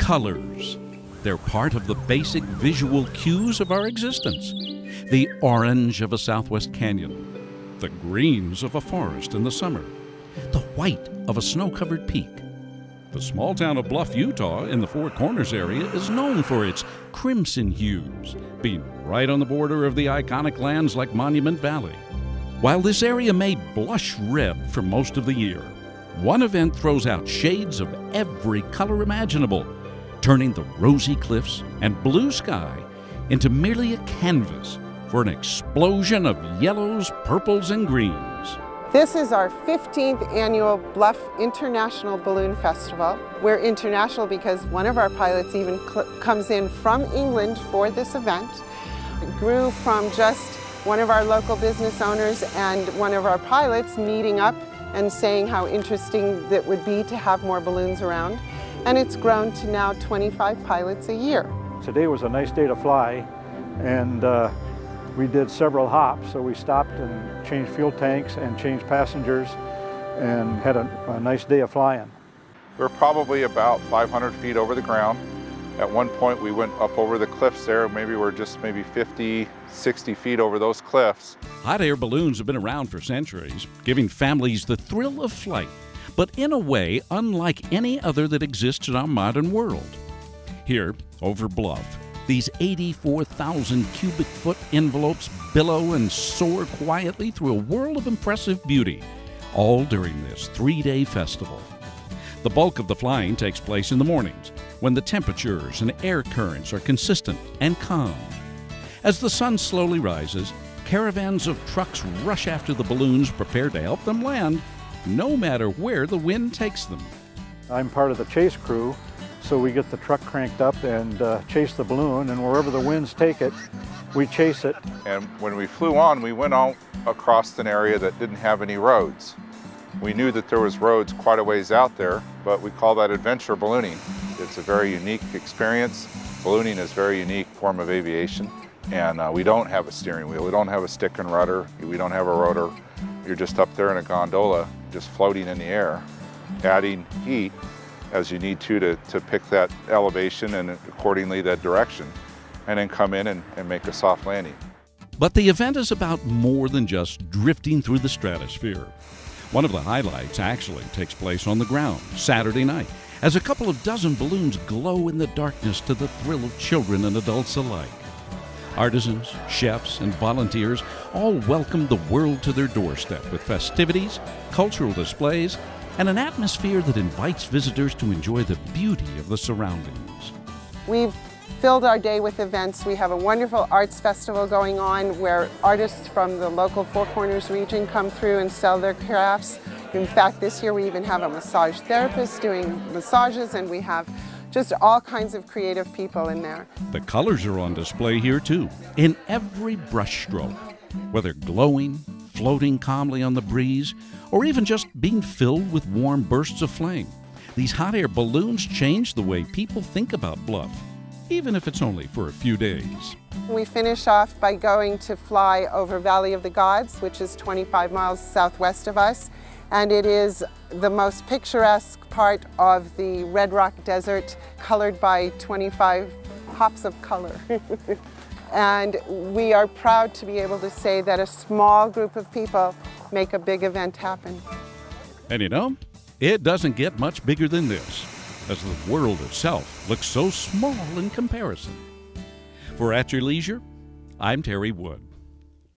Colors. They're part of the basic visual cues of our existence. The orange of a southwest canyon, the greens of a forest in the summer, the white of a snow-covered peak. The small town of Bluff, Utah, in the Four Corners area, is known for its crimson hues, being right on the border of the iconic lands like Monument Valley. While this area may blush red for most of the year, one event throws out shades of every color imaginable, turning the rosy cliffs and blue sky into merely a canvas for an explosion of yellows, purples, and greens. This is our 15th annual Bluff International Balloon Festival. We're international because one of our pilots even comes in from England for this event. It grew from just one of our local business owners and one of our pilots meeting up and saying how interesting it would be to have more balloons around. And it's grown to now 25 pilots a year. Today was a nice day to fly, and we did several hops, so we stopped and changed fuel tanks and changed passengers and had a nice day of flying. We're probably about 500 feet over the ground. At one point we went up over the cliffs there, maybe we're just 50, 60 feet over those cliffs. Hot air balloons have been around for centuries, giving families the thrill of flight, but in a way unlike any other that exists in our modern world. Here, over Bluff, these 84,000 cubic foot envelopes billow and soar quietly through a world of impressive beauty, all during this 3-day festival. The bulk of the flying takes place in the mornings, when the temperatures and air currents are consistent and calm. As the sun slowly rises, caravans of trucks rush after the balloons prepared to help them land, no matter where the wind takes them. I'm part of the chase crew, so we get the truck cranked up and chase the balloon, and wherever the winds take it, we chase it. And when we flew on, we went out across an area that didn't have any roads. We knew that there was roads quite a ways out there, but we call that adventure ballooning. It's a very unique experience. Ballooning is a very unique form of aviation, and we don't have a steering wheel. We don't have a stick and rudder. We don't have a rotor. You're just up there in a gondola, just floating in the air, adding heat as you need to pick that elevation and accordingly that direction, and then come in and make a soft landing. But the event is about more than just drifting through the stratosphere. One of the highlights actually takes place on the ground Saturday night, as a couple of dozen balloons glow in the darkness to the thrill of children and adults alike. Artisans, chefs, and volunteers all welcome the world to their doorstep with festivities, cultural displays, and an atmosphere that invites visitors to enjoy the beauty of the surroundings. We've filled our day with events. We have a wonderful arts festival going on where artists from the local Four Corners region come through and sell their crafts. In fact, this year we even have a massage therapist doing massages, and we have just all kinds of creative people in there. The colors are on display here too, in every brushstroke, whether glowing, floating calmly on the breeze, or even just being filled with warm bursts of flame. These hot air balloons change the way people think about Bluff, even if it's only for a few days. We finish off by going to fly over Valley of the Gods, which is 25 miles southwest of us, and it is the most picturesque part of the Red Rock Desert, colored by 25 hops of color. And we are proud to be able to say that a small group of people make a big event happen. And you know, it doesn't get much bigger than this, as the world itself looks so small in comparison. For At Your Leisure, I'm Terry Wood.